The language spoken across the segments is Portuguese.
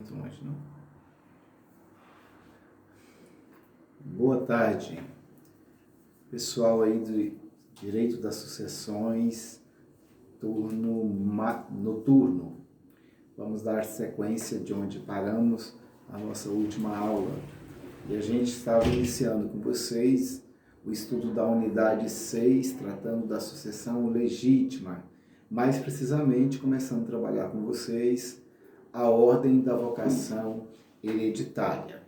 Hoje, não? Boa tarde, pessoal aí do Direito das Sucessões, turno noturno. Vamos dar sequência de onde paramos a nossa última aula. E a gente estava iniciando com vocês o estudo da unidade 6, tratando da sucessão legítima. Mais precisamente, começando a trabalhar com vocês a ordem da vocação hereditária.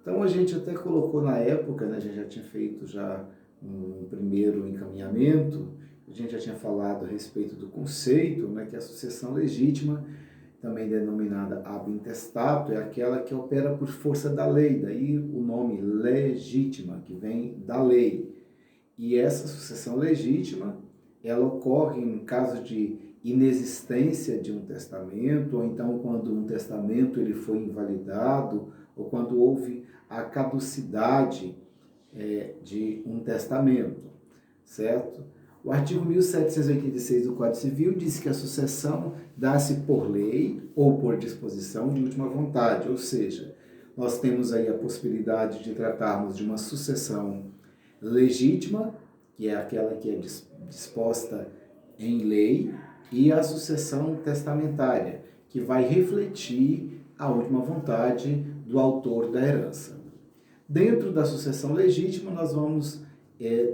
Então a gente até colocou na época, né, a gente já tinha feito já um primeiro encaminhamento, a gente já tinha falado a respeito do conceito, né, que a sucessão legítima, também denominada ab intestato, é aquela que opera por força da lei, daí o nome legítima, que vem da lei. E essa sucessão legítima, ela ocorre em caso de inexistência de um testamento, ou então quando um testamento ele foi invalidado, ou quando houve a caducidade de um testamento, certo? O artigo 1786 do Código Civil diz que a sucessão dá-se por lei ou por disposição de última vontade, ou seja, nós temos aí a possibilidade de tratarmos de uma sucessão legítima, que é aquela que é disposta em lei, e a sucessão testamentária, que vai refletir a última vontade do autor da herança. Dentro da sucessão legítima, nós vamos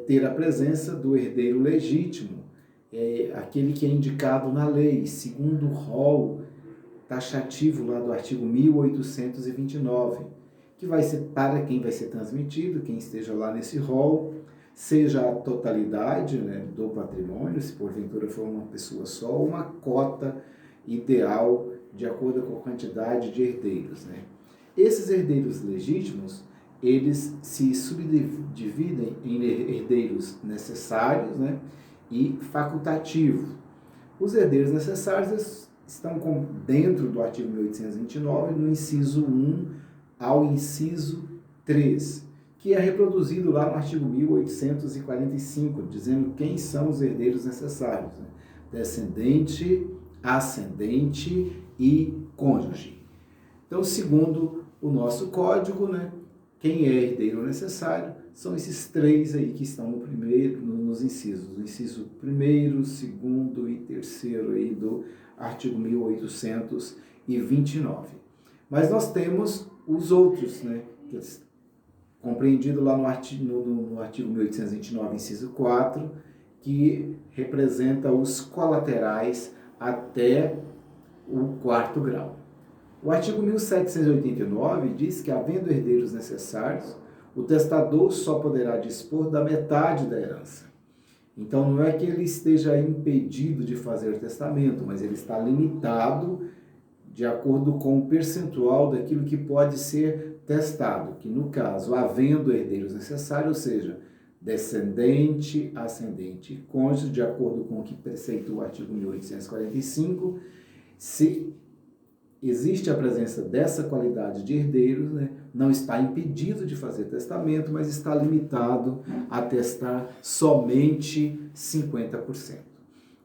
ter a presença do herdeiro legítimo, aquele que é indicado na lei, segundo o rol taxativo lá do artigo 1829, que vai ser para quem vai ser transmitido, quem esteja lá nesse rol, seja a totalidade, né, do patrimônio, se porventura for uma pessoa só, ou uma cota ideal de acordo com a quantidade de herdeiros, né? Esses herdeiros legítimos, eles se subdividem em herdeiros necessários, né, e facultativos. Os herdeiros necessários estão dentro do artigo 1829, no inciso 1 ao inciso 3, que é reproduzido lá no artigo 1845, dizendo quem são os herdeiros necessários, né? Descendente, ascendente e cônjuge. Então, segundo o nosso código, né, quem é herdeiro necessário são esses três aí que estão nos incisos, o inciso 1º, 2º e 3º aí do artigo 1829. Mas nós temos os outros, né, que compreendido lá no artigo 1829, inciso 4, que representa os colaterais até o 4º grau. O artigo 1789 diz que, havendo herdeiros necessários, o testador só poderá dispor da metade da herança. Então, não é que ele esteja impedido de fazer testamento, mas ele está limitado de acordo com o percentual daquilo que pode ser testado, que no caso, havendo herdeiros necessários, ou seja, descendente, ascendente e cônjuge, de acordo com o que preceitua o artigo 1845, se existe a presença dessa qualidade de herdeiros, né, não está impedido de fazer testamento, mas está limitado a testar somente 50%.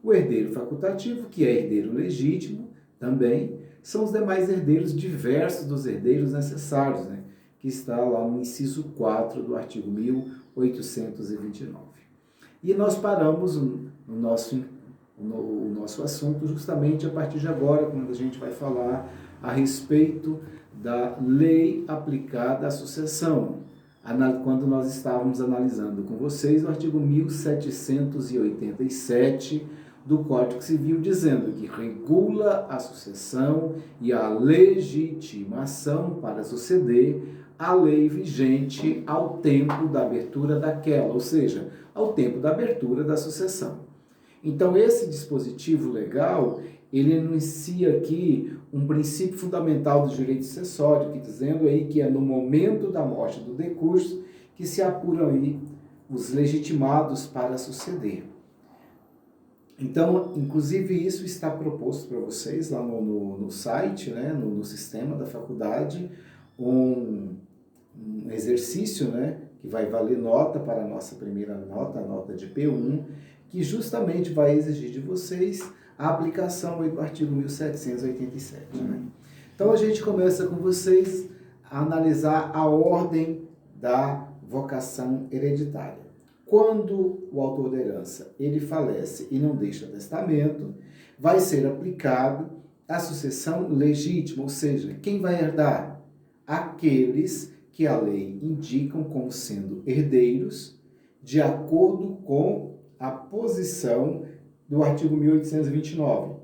O herdeiro facultativo, que é herdeiro legítimo, também, são os demais herdeiros diversos dos herdeiros necessários, né, que está lá no inciso 4 do artigo 1829. E nós paramos o nosso assunto justamente a partir de agora, quando a gente vai falar a respeito da lei aplicada à sucessão, quando nós estávamos analisando com vocês o artigo 1787 do Código Civil, dizendo que regula a sucessão e a legitimação para suceder a lei vigente ao tempo da abertura daquela, ou seja, ao tempo da abertura da sucessão. Então, esse dispositivo legal, ele enuncia aqui um princípio fundamental do direito sucessório, que dizendo aí que é no momento da morte do decurso que se apuram aí os legitimados para suceder. Então, inclusive, isso está proposto para vocês lá no site, né, no sistema da faculdade, um exercício, né, que vai valer nota para a nossa primeira nota, a nota de P1, que justamente vai exigir de vocês a aplicação do artigo 1787. Né? Então a gente começa com vocês a analisar a ordem da vocação hereditária. Quando o autor da herança ele falece e não deixa testamento, vai ser aplicado a sucessão legítima, ou seja, quem vai herdar? Aqueles que a lei indicam como sendo herdeiros, de acordo com a posição do artigo 1829.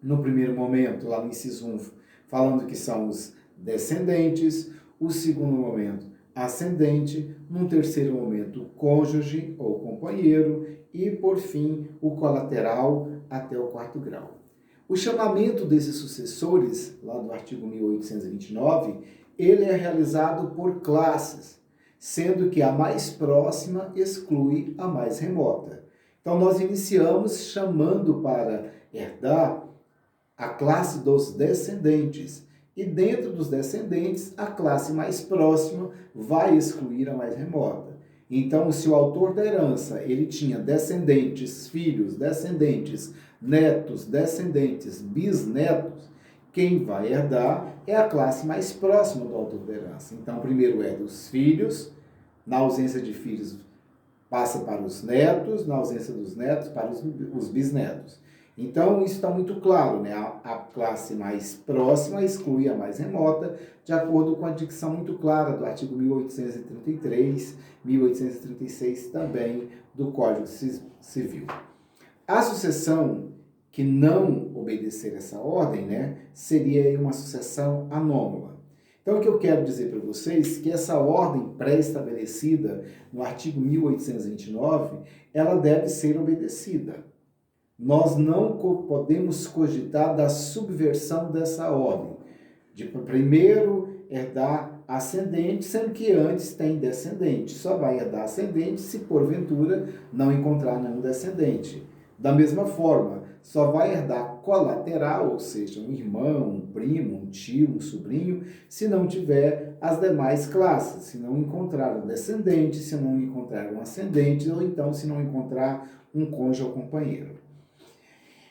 No primeiro momento, lá no inciso 1, falando que são os descendentes, o segundo momento, ascendente, num terceiro momento, cônjuge ou companheiro, e, por fim, o colateral até o quarto grau. O chamamento desses sucessores, lá do artigo 1829, ele é realizado por classes, sendo que a mais próxima exclui a mais remota. Então, nós iniciamos chamando para herdar a classe dos descendentes. E dentro dos descendentes, a classe mais próxima vai excluir a mais remota. Então, se o autor da herança ele tinha descendentes, filhos, descendentes, netos, descendentes, bisnetos, quem vai herdar é a classe mais próxima do autor da herança. Então, primeiro é dos filhos, na ausência de filhos passa para os netos, na ausência dos netos para os bisnetos. Então, isso está muito claro, né? A classe mais próxima exclui a mais remota, de acordo com a dicção muito clara do artigo 1833, 1836 também do Código Civil. A sucessão que não obedecer essa ordem, né, seria uma sucessão anômala. Então, o que eu quero dizer para vocês é que essa ordem pré-estabelecida no artigo 1829, ela deve ser obedecida. Nós não podemos cogitar da subversão dessa ordem, de primeiro herdar ascendente, sendo que antes tem descendente. Só vai herdar ascendente se porventura não encontrar nenhum descendente. Da mesma forma, só vai herdar colateral, ou seja, um irmão, um primo, um tio, um sobrinho, se não tiver as demais classes, se não encontrar um descendente, se não encontrar um ascendente, ou então se não encontrar um cônjuge ou companheiro.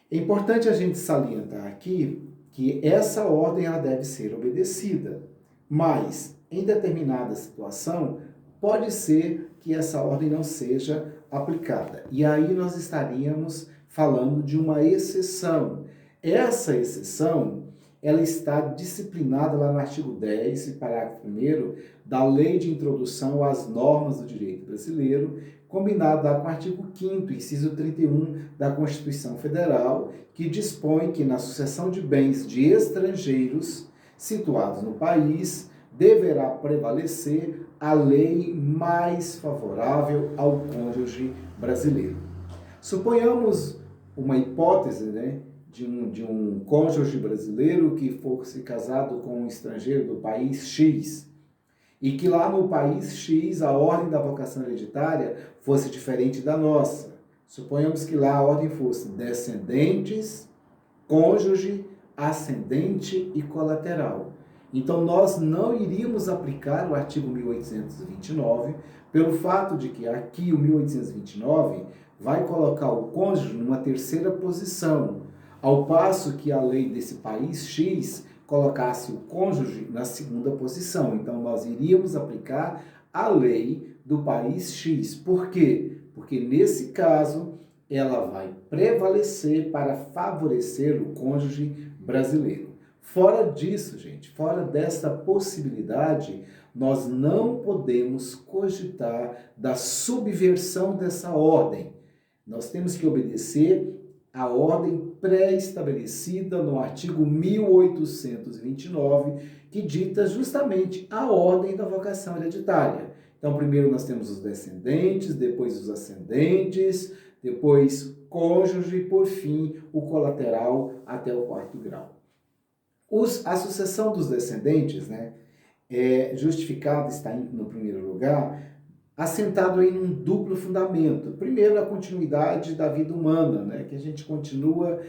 É importante a gente salientar aqui que essa ordem ela deve ser obedecida, mas em determinada situação pode ser que essa ordem não seja aplicada. E aí nós estaríamos falando de uma exceção. Essa exceção, ela está disciplinada lá no artigo 10, parágrafo 1º, da Lei de Introdução às Normas do Direito Brasileiro, combinado lá com o artigo 5º, inciso 31 da Constituição Federal, que dispõe que na sucessão de bens de estrangeiros situados no país, deverá prevalecer a lei mais favorável ao cônjuge brasileiro. Suponhamos uma hipótese, né, de um cônjuge brasileiro que fosse casado com um estrangeiro do país X, e que lá no país X a ordem da vocação hereditária fosse diferente da nossa. Suponhamos que lá a ordem fosse descendentes, cônjuge, ascendente e colateral. Então nós não iríamos aplicar o artigo 1829 pelo fato de que aqui o 1829 vai colocar o cônjuge numa terceira posição, ao passo que a lei desse país X colocasse o cônjuge na segunda posição. Então, nós iríamos aplicar a lei do país X. Por quê? Porque, nesse caso, ela vai prevalecer para favorecer o cônjuge brasileiro. Fora disso, gente, fora dessa possibilidade, nós não podemos cogitar da subversão dessa ordem. Nós temos que obedecer a ordem pré-estabelecida no artigo 1829, que dita justamente a ordem da vocação hereditária. Então, primeiro nós temos os descendentes, depois os ascendentes, depois cônjuge e, por fim, o colateral até o quarto grau. A sucessão dos descendentes, né, é justificada, está no primeiro lugar, assentado aí num duplo fundamento. Primeiro, a continuidade da vida humana, né? Que a gente continua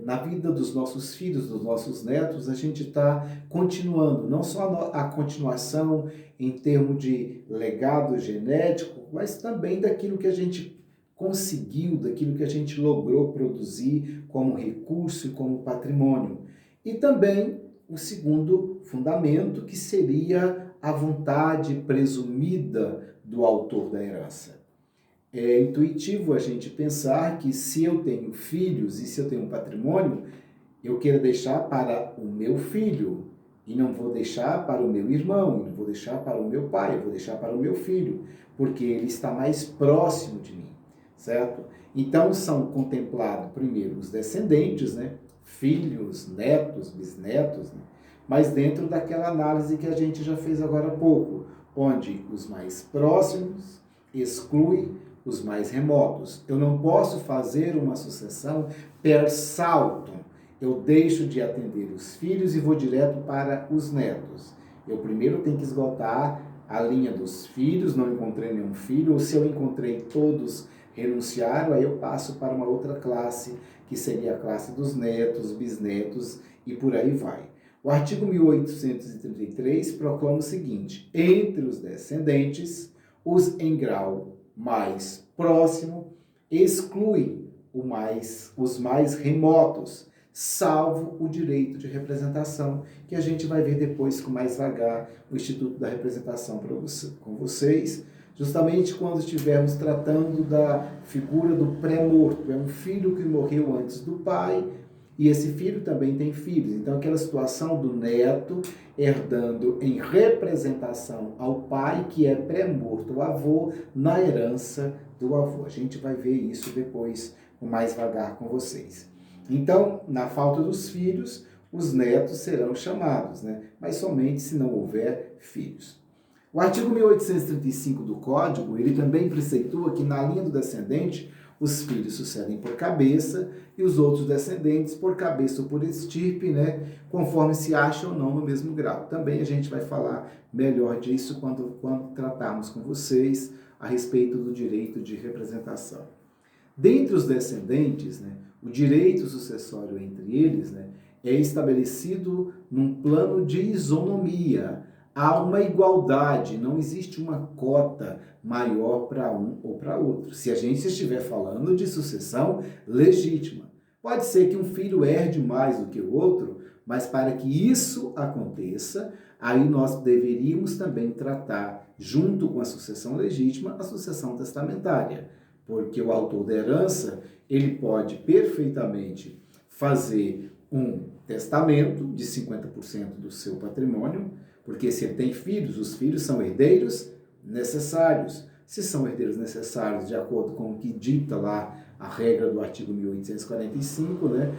na vida dos nossos filhos, dos nossos netos, a gente está continuando, não só a continuação em termos de legado genético, mas também daquilo que a gente conseguiu, daquilo que a gente logrou produzir como recurso e como patrimônio. E também o segundo fundamento, que seria a vontade presumida do autor da herança. É intuitivo a gente pensar que se eu tenho filhos e se eu tenho um patrimônio, eu quero deixar para o meu filho e não vou deixar para o meu irmão, não vou deixar para o meu pai, eu vou deixar para o meu filho, porque ele está mais próximo de mim, certo? Então são contemplados primeiro os descendentes, né? Filhos, netos, bisnetos, né? Mas dentro daquela análise que a gente já fez agora há pouco, onde os mais próximos exclui os mais remotos. Eu não posso fazer uma sucessão per saltum. Eu deixo de atender os filhos e vou direto para os netos. Eu primeiro tenho que esgotar a linha dos filhos, não encontrei nenhum filho, ou se eu encontrei todos renunciaram, aí eu passo para uma outra classe, que seria a classe dos netos, bisnetos e por aí vai. O artigo 1833 proclama o seguinte: entre os descendentes, os em grau mais próximo exclui os mais remotos, salvo o direito de representação, que a gente vai ver depois com mais vagar o Instituto da Representação com vocês, justamente quando estivermos tratando da figura do pré-morto. É um filho que morreu antes do pai, e esse filho também tem filhos. Então, aquela situação do neto herdando em representação ao pai, que é pré-morto, o avô, na herança do avô. A gente vai ver isso depois com mais vagar com vocês. Então, na falta dos filhos, os netos serão chamados, né? Mas somente se não houver filhos. O artigo 1835 do Código, ele também preceitua que na linha do descendente, os filhos sucedem por cabeça e os outros descendentes por cabeça ou por estirpe, né? Conforme se acha ou não no mesmo grau. Também a gente vai falar melhor disso quando tratarmos com vocês a respeito do direito de representação. Dentre os descendentes, né, o direito sucessório entre eles, né, é estabelecido num plano de isonomia. Há uma igualdade, não existe uma cota maior para um ou para outro. Se a gente estiver falando de sucessão legítima, pode ser que um filho herde mais do que o outro, mas para que isso aconteça, aí nós deveríamos também tratar, junto com a sucessão legítima, a sucessão testamentária. Porque o autor da herança, ele pode perfeitamente fazer um testamento de 50% do seu patrimônio, porque se ele tem filhos, os filhos são herdeiros necessários. Se são herdeiros necessários, de acordo com o que dita lá a regra do artigo 1845, né,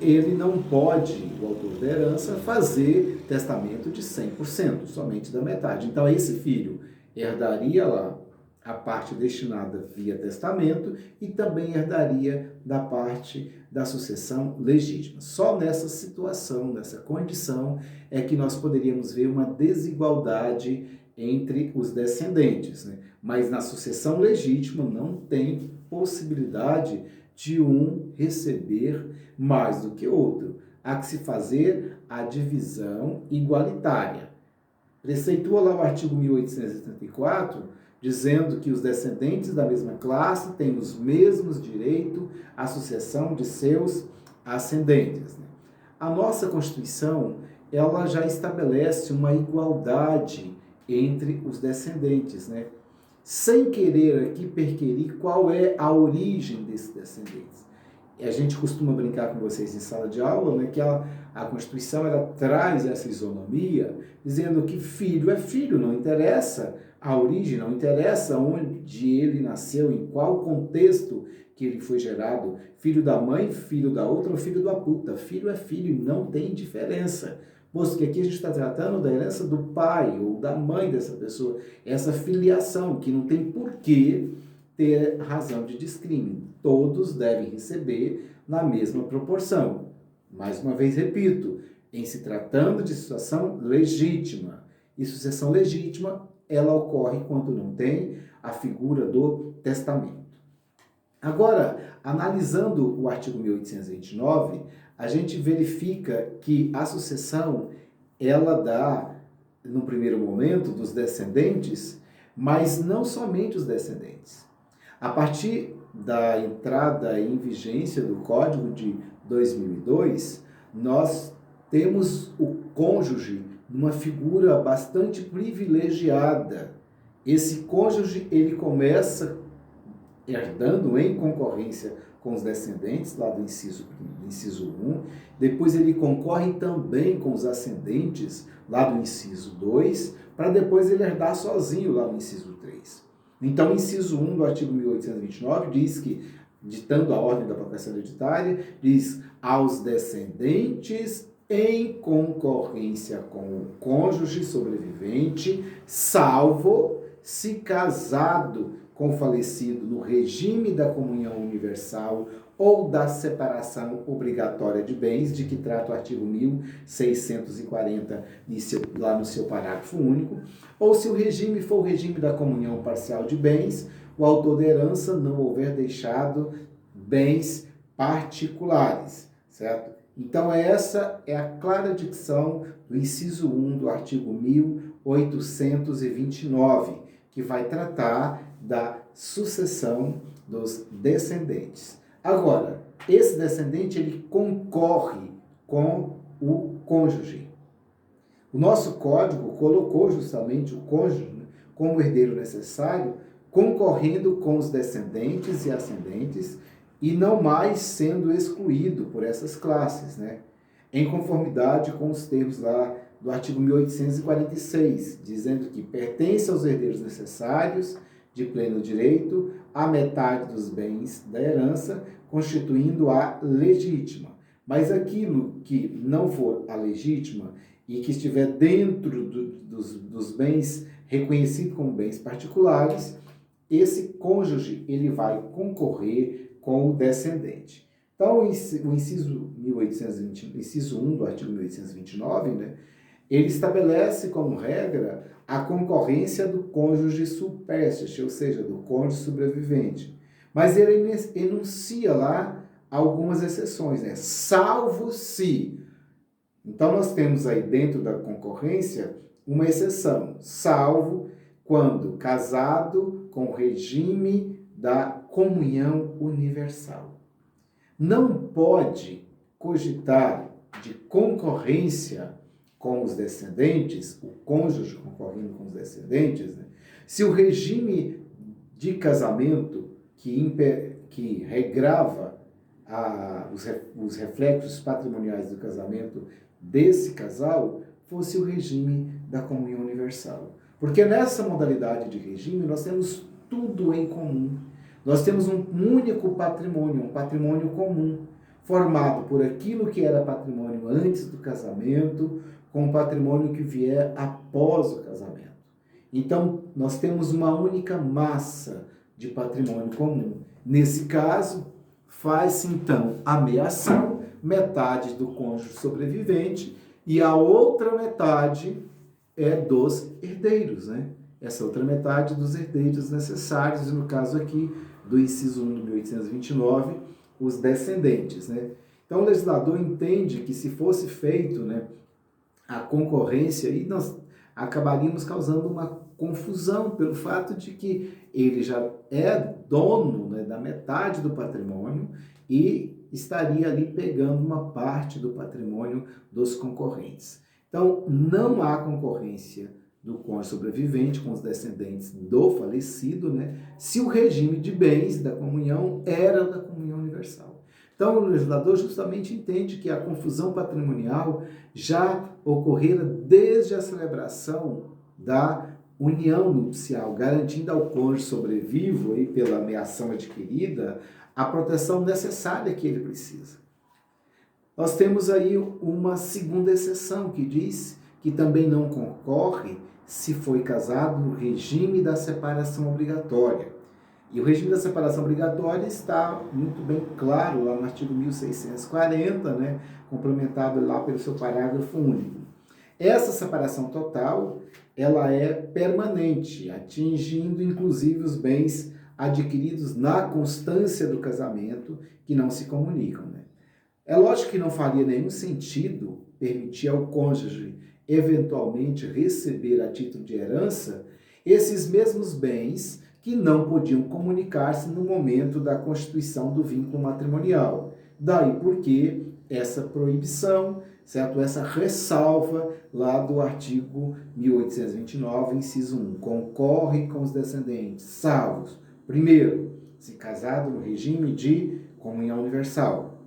ele não pode, o autor da herança, fazer testamento de 100%, somente da metade. Então, esse filho herdaria lá a parte destinada via testamento e também herdaria da parte da sucessão legítima. Só nessa situação, nessa condição, é que nós poderíamos ver uma desigualdade entre os descendentes, né? Mas na sucessão legítima não tem possibilidade de um receber mais do que outro. Há que se fazer a divisão igualitária. Preceitua lá o artigo 1834, dizendo que os descendentes da mesma classe têm os mesmos direitos à sucessão de seus ascendentes. A nossa Constituição, ela já estabelece uma igualdade entre os descendentes, né? Sem querer aqui perquirir qual é a origem desses descendentes. E a gente costuma brincar com vocês em sala de aula, né, que a Constituição ela traz essa isonomia, dizendo que filho é filho, não interessa a origem, não interessa onde ele nasceu, em qual contexto que ele foi gerado. Filho da mãe, filho da outra ou filho da puta. Filho é filho e não tem diferença. Posto que aqui a gente está tratando da herança do pai ou da mãe dessa pessoa. Essa filiação que não tem porquê ter razão de descrime. Todos devem receber na mesma proporção. Mais uma vez repito, em se tratando de situação legítima. E sucessão legítima, ela ocorre quando não tem a figura do testamento. Agora, analisando o artigo 1829, a gente verifica que a sucessão, ela dá, no primeiro momento, dos descendentes, mas não somente os descendentes. A partir da entrada em vigência do Código de 2002, nós temos o cônjuge numa figura bastante privilegiada. Esse cônjuge, ele começa herdando em concorrência com os descendentes, lá do inciso 1, depois ele concorre também com os ascendentes, lá do inciso 2, para depois ele herdar sozinho, lá no inciso 3. Então, o inciso 1 do artigo 1829 diz que, ditando a ordem da progressão hereditária, diz aos descendentes em concorrência com o cônjuge sobrevivente, salvo se casado com o falecido no regime da comunhão universal ou da separação obrigatória de bens, de que trata o artigo 1640, lá no seu parágrafo único, ou se o regime for o regime da comunhão parcial de bens, o autor da herança não houver deixado bens particulares, certo? Então, essa é a clara dicção do inciso 1 do artigo 1829, que vai tratar da sucessão dos descendentes. Agora, esse descendente, ele concorre com o cônjuge. O nosso código colocou justamente o cônjuge como herdeiro necessário, concorrendo com os descendentes e ascendentes, e não mais sendo excluído por essas classes, né? Em conformidade com os termos lá do artigo 1846, dizendo que pertence aos herdeiros necessários, de pleno direito, a metade dos bens da herança, constituindo a legítima. Mas aquilo que não for a legítima e que estiver dentro dos bens reconhecidos como bens particulares, esse cônjuge ele vai concorrer com o descendente. Então, o inciso 1 do artigo 1829, né, ele estabelece como regra a concorrência do cônjuge supérstite, ou seja, do cônjuge sobrevivente. Mas ele enuncia lá algumas exceções, né? Salvo se. Então, nós temos aí dentro da concorrência uma exceção, salvo quando casado com o regime da comunhão universal. Não pode cogitar de concorrência com os descendentes, o cônjuge concorrendo com os descendentes, né? Se o regime de casamento que regrava os reflexos patrimoniais do casamento desse casal fosse o regime da comunhão universal. Porque nessa modalidade de regime nós temos tudo em comum. Nós temos um único patrimônio, um patrimônio comum, formado por aquilo que era patrimônio antes do casamento, com o patrimônio que vier após o casamento. Então, nós temos uma única massa de patrimônio comum. Nesse caso, faz-se então a meação, metade do cônjuge sobrevivente e a outra metade é dos herdeiros, né? Essa outra metade dos herdeiros necessários, e no caso aqui do inciso 1 do 1829, os descendentes, né? Então o legislador entende que se fosse feito, né, a concorrência, aí nós acabaríamos causando uma confusão pelo fato de que ele já é dono, né, da metade do patrimônio e estaria ali pegando uma parte do patrimônio dos concorrentes. Então, não há concorrência do cônjuge sobrevivente com os descendentes do falecido, né, se o regime de bens da comunhão era da comunhão universal. Então, o legislador justamente entende que a confusão patrimonial já ocorrera desde a celebração da união nupcial, garantindo ao cônjuge sobrevivo, aí, pela meação adquirida, a proteção necessária que ele precisa. Nós temos aí uma segunda exceção que diz que também não concorre se foi casado no regime da separação obrigatória. E o regime da separação obrigatória está muito bem claro lá no artigo 1640, né, complementado lá pelo seu parágrafo único. Essa separação total, ela é permanente, atingindo inclusive os bens adquiridos na constância do casamento que não se comunicam, né? É lógico que não faria nenhum sentido permitir ao cônjuge eventualmente receber a título de herança esses mesmos bens que não podiam comunicar-se no momento da constituição do vínculo matrimonial. Daí porque essa proibição, certo? Essa ressalva lá do artigo 1829, inciso 1. Concorre com os descendentes, salvos, primeiro, se casado no regime de comunhão universal.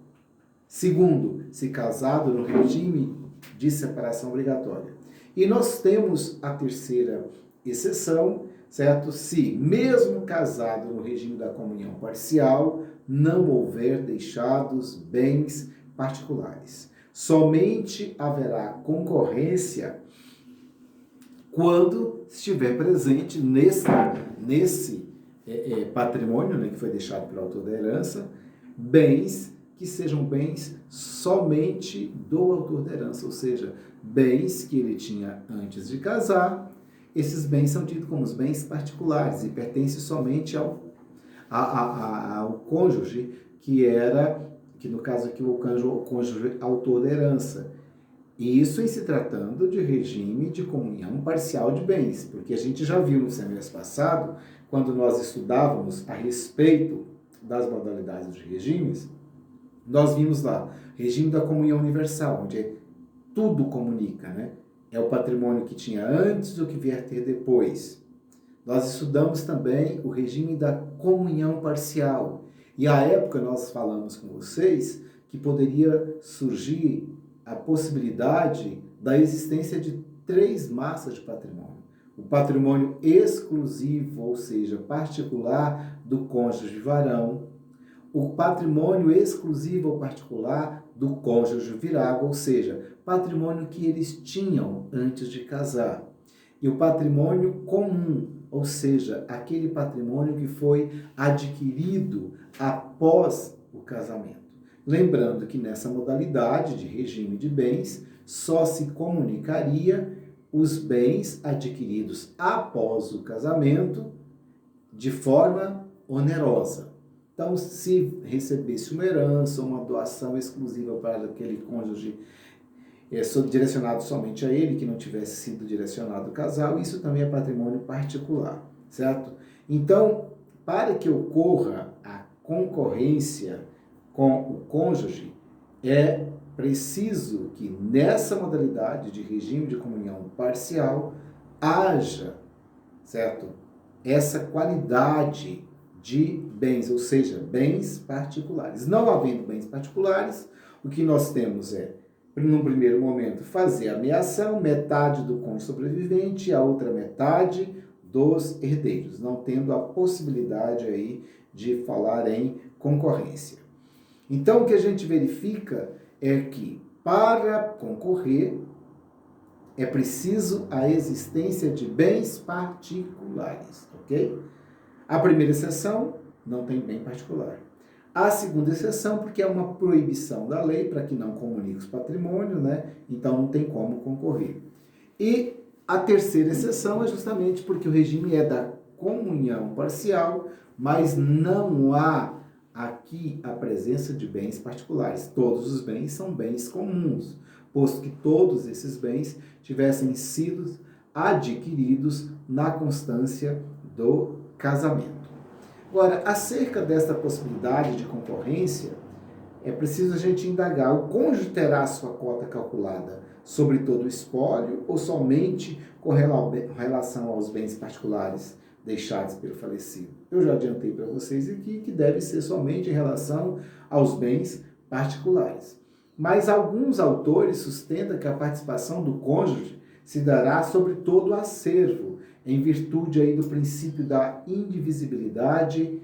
Segundo, se casado no regime de separação obrigatória. E nós temos a terceira exceção, certo? Se, mesmo casado no regime da comunhão parcial, não houver deixados bens particulares. Somente haverá concorrência quando estiver presente nesse patrimônio, né, que foi deixado pelo autor da herança, bens que sejam bens somente do autor da herança, ou seja, bens que ele tinha antes de casar. Esses bens são tidos como os bens particulares e pertencem somente ao cônjuge, que no caso aqui o cônjuge autor da herança. Isso em se tratando de regime de comunhão parcial de bens, porque a gente já viu no semestre passado, quando nós estudávamos a respeito das modalidades de regimes, nós vimos lá, regime da comunhão universal, onde tudo comunica, né? É o patrimônio que tinha antes do que vier ter depois. Nós estudamos também o regime da comunhão parcial. E à época nós falamos com vocês que poderia surgir a possibilidade da existência de 3 massas de patrimônio. O patrimônio exclusivo, ou seja, particular do cônjuge varão, o patrimônio exclusivo ou particular do cônjuge virago, ou seja, patrimônio que eles tinham antes de casar. E o patrimônio comum, ou seja, aquele patrimônio que foi adquirido após o casamento. Lembrando que nessa modalidade de regime de bens, só se comunicaria os bens adquiridos após o casamento de forma onerosa. Então, se recebesse uma herança, uma doação exclusiva para aquele cônjuge direcionado somente a ele, que não tivesse sido direcionado ao casal, isso também é patrimônio particular, certo? Então, para que ocorra a concorrência com o cônjuge, é preciso que nessa modalidade de regime de comunhão parcial haja, certo? Essa qualidade de bens, ou seja, bens particulares. Não havendo bens particulares, o que nós temos é, num primeiro momento, fazer a meação, metade do cônjuge sobrevivente e a outra metade dos herdeiros, não tendo a possibilidade aí de falar em concorrência. Então, o que a gente verifica é que, para concorrer, é preciso a existência de bens particulares, ok? A primeira exceção não tem bem particular. A segunda exceção, porque é uma proibição da lei para que não comunique os patrimônios, né? Então não tem como concorrer. E a terceira exceção é justamente porque o regime é da comunhão parcial, mas não há aqui a presença de bens particulares. Todos os bens são bens comuns, posto que todos esses bens tivessem sido adquiridos na constância do casamento. Agora, acerca desta possibilidade de concorrência, é preciso a gente indagar: o cônjuge terá a sua cota calculada sobre todo o espólio ou somente com relação aos bens particulares deixados pelo falecido? Eu já adiantei para vocês aqui que deve ser somente em relação aos bens particulares. Mas alguns autores sustentam que a participação do cônjuge se dará sobre todo o acervo, em virtude aí do princípio da indivisibilidade